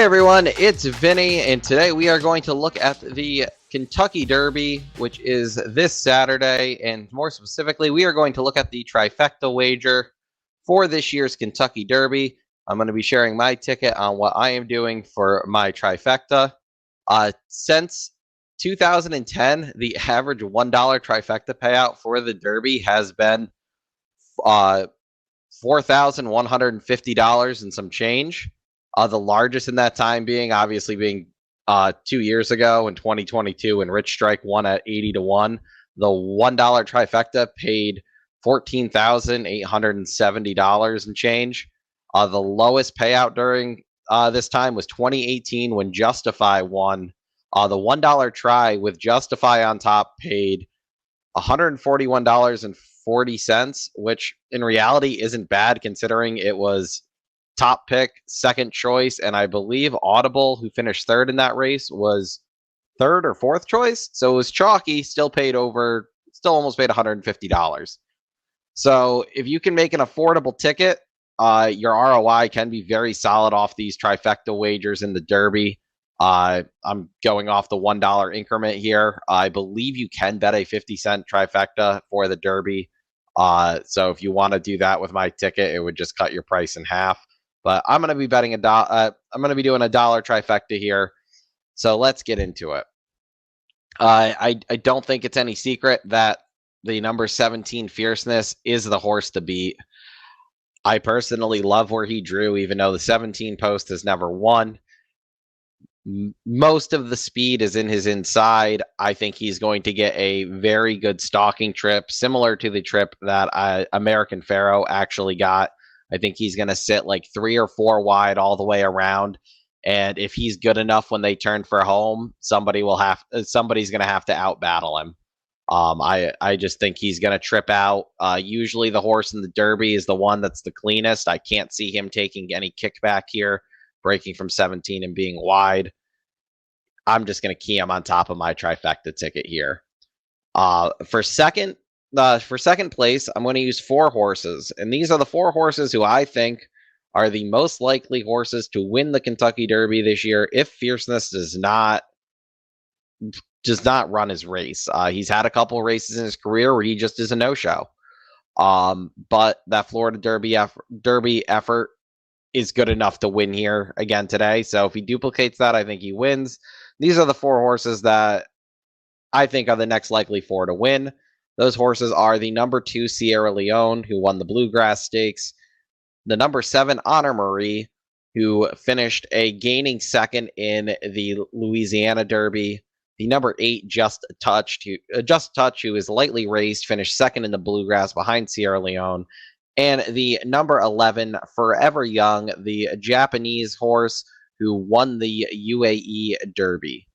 everyone, it's Vinny, and today we are going to look at the Kentucky Derby, which is this Saturday, and more specifically, we are going to look at the Trifecta wager for this year's Kentucky Derby. I'm going to be sharing my ticket on what I am doing for my Trifecta. Since 2010, the average $1 Trifecta payout for the Derby has been $4,150 and some change. The largest in that time being 2 years ago in 2022 when Rich Strike won at 80-1. The $1 Trifecta paid $14,870 and change. The lowest payout during this time was 2018 when Justify won. The $1 try with Justify on top paid $141.40, which in reality isn't bad considering it was top pick, second choice, and I believe Audible, who finished third in that race, was third or fourth choice. So it was chalky, still almost paid $150. So if you can make an affordable ticket, your ROI can be very solid off these Trifecta wagers in the Derby. I'm going off the $1 increment here. I believe you can bet a 50-cent Trifecta for the Derby. So if you want to do that with my ticket, it would just cut your price in half. But I'm going to be betting I'm going to be doing $1 Trifecta here. So let's get into it. I don't think it's any secret that the number 17 Fierceness is the horse to beat. I personally love where he drew, even though the 17 post has never won. Most of the speed is in his inside. I think he's going to get a very good stalking trip, similar to the trip that American Pharaoh actually got. I think he's going to sit like 3 or 4 wide all the way around. And if he's good enough when they turn for home, somebody's going to have to out-battle him. I just think he's going to trip out. Usually the horse in the Derby is the one that's the cleanest. I can't see him taking any kickback here, breaking from 17 and being wide. I'm just going to key him on top of my Trifecta ticket here. For second place, I'm going to use 4 horses, and these are the 4 horses who I think are the most likely horses to win the Kentucky Derby this year if Fierceness does not run his race. He's had a couple races in his career where he just is a no-show. But that Florida Derby effort is good enough to win here again today. So if he duplicates that, I think he wins. These are the 4 horses that I think are the next likely 4 to win. Those horses are the number 2 Sierra Leone, who won the Bluegrass Stakes, the number 7 Honor Marie, who finished gaining second in the Louisiana Derby, the number 8 Just Touch, who is lightly raced, finished second in the Bluegrass behind Sierra Leone, and the number 11 Forever Young, the Japanese horse who won the UAE Derby.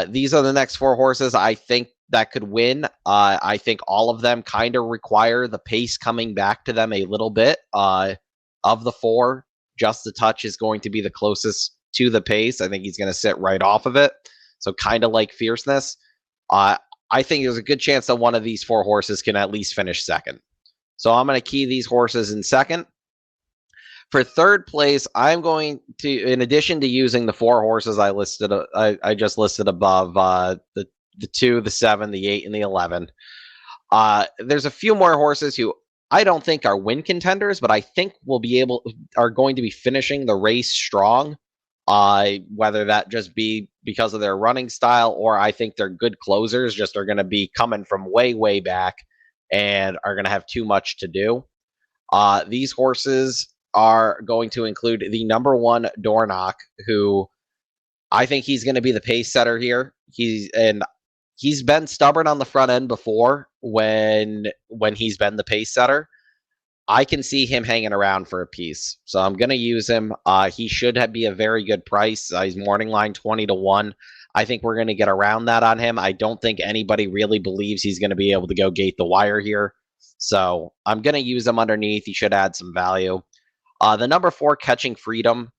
These are the next 4 horses I think that could win. I think all of them kind of require the pace coming back to them a little bit. Of the 4, Just the Touch is going to be the closest to the pace. I think he's going to sit right off of it. So kind of like Fierceness. I think there's a good chance that one of these 4 horses can at least finish second. So I'm going to key these horses in second. For third place, I'm going to, in addition to using the 4 horses I just listed above, the 2, the 7, the 8, and the 11. There's a few more horses who I don't think are win contenders, but I think are going to be finishing the race strong. Whether that just be because of their running style, or I think they're good closers, just are going to be coming from way, way back and are going to have too much to do. These horses are going to include the number 1 Dornoch, who I think he's going to be the pace setter here. He's been stubborn on the front end before when he's been the pace setter. I can see him hanging around for a piece, so I'm going to use him. He should be a very good price. He's morning line 20-1. I think we're going to get around that on him. I don't think anybody really believes he's going to be able to go gate the wire here, so I'm going to use him underneath. He should add some value. The number 4 Catching Freedom,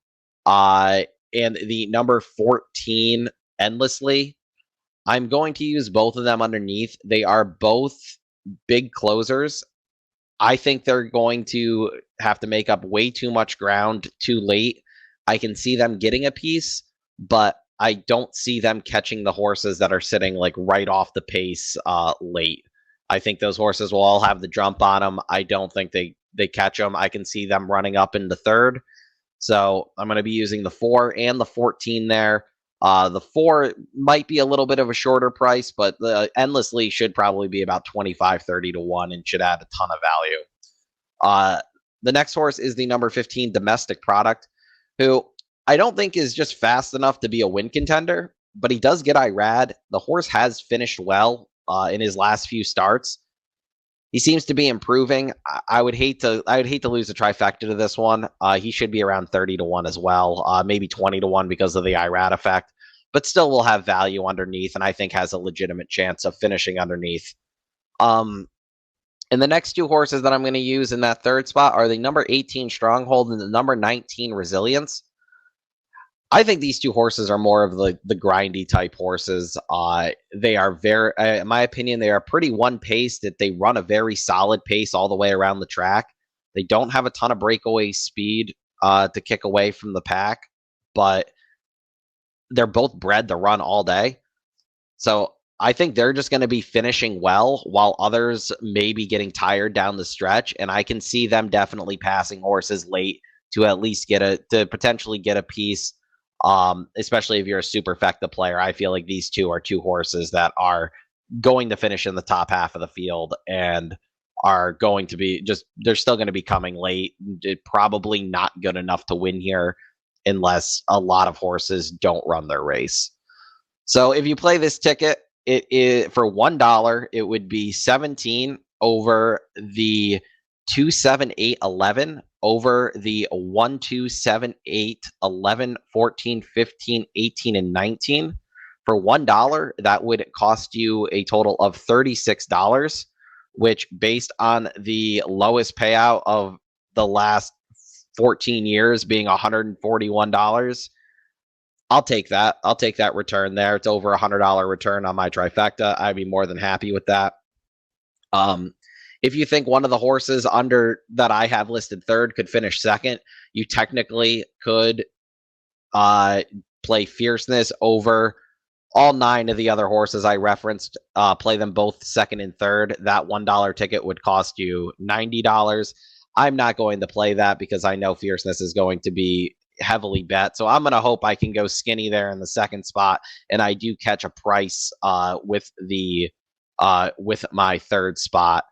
and the number 14 Endlessly. I'm going to use both of them underneath. They are both big closers. I think they're going to have to make up way too much ground too late I can see them getting a piece, but I don't see them catching the horses that are sitting like right off the pace late. I think those horses will all have the jump on them. I don't think they catch them. I can see them running up in the third. So I'm going to be using the 4 and the 14 there. The 4 might be a little bit of a shorter price, but the Endlessly should probably be about 25, 30 to 1 and should add a ton of value. The next horse is the number 15 Domestic Product, who I don't think is just fast enough to be a win contender, but he does get IRAD. The horse has finished well in his last few starts. He seems to be improving. I would hate to lose a trifecta to this one. He should be around 30 to 1 as well, maybe 20 to 1 because of the IRAD effect, but still will have value underneath, and I think has a legitimate chance of finishing underneath. And the next two horses that I'm going to use in that third spot are the number 18 Stronghold and the number 19 Resilience. I think these two horses are more of the grindy type horses. They are very, in my opinion, they are pretty one-paced. That they run a very solid pace all the way around the track. They don't have a ton of breakaway speed to kick away from the pack, but they're both bred to run all day. So I think they're just going to be finishing well while others may be getting tired down the stretch. And I can see them definitely passing horses late to at least to potentially get a piece. Especially if you're a superfecta player. I feel like these two are two horses that are going to finish in the top half of the field and are going to be they're still going to be coming late. Probably not good enough to win here unless a lot of horses don't run their race. So if you play this ticket, it is for $1, it would be 17 over the 2, 7, 8, 11 over the 1, 2, 7, 8, 11, 14, 15, 18, and 19. For $1, that would cost you a total of $36, which based on the lowest payout of the last 14 years being $141, I'll take that. I'll take that return there. It's over $100 return on my trifecta. I'd be more than happy with that. If you think one of the horses under that I have listed third could finish second, you technically could play Fierceness over all 9 of the other horses I referenced. Play them both second and third. That $1 ticket would cost you $90. I'm not going to play that because I know Fierceness is going to be heavily bet. So I'm going to hope I can go skinny there in the second spot, and I do catch a price with my third spot.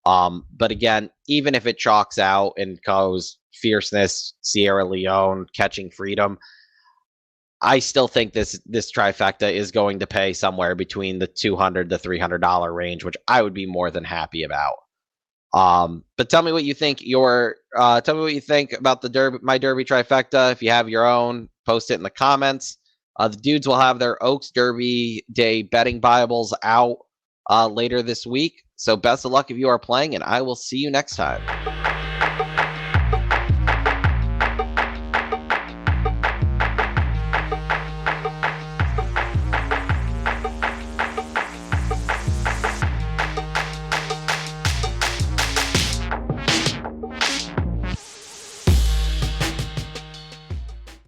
But again, even if it chalks out and goes Fierceness, Sierra Leone, Catching Freedom, I still think this trifecta is going to pay somewhere between the $200 to $300 range, which I would be more than happy about. But tell me what you think. Tell me what you think about the my Derby trifecta. If you have your own, post it in the comments. The dudes will have their Oaks Derby Day betting Bibles out later this week. So best of luck if you are playing, and I will see you next time.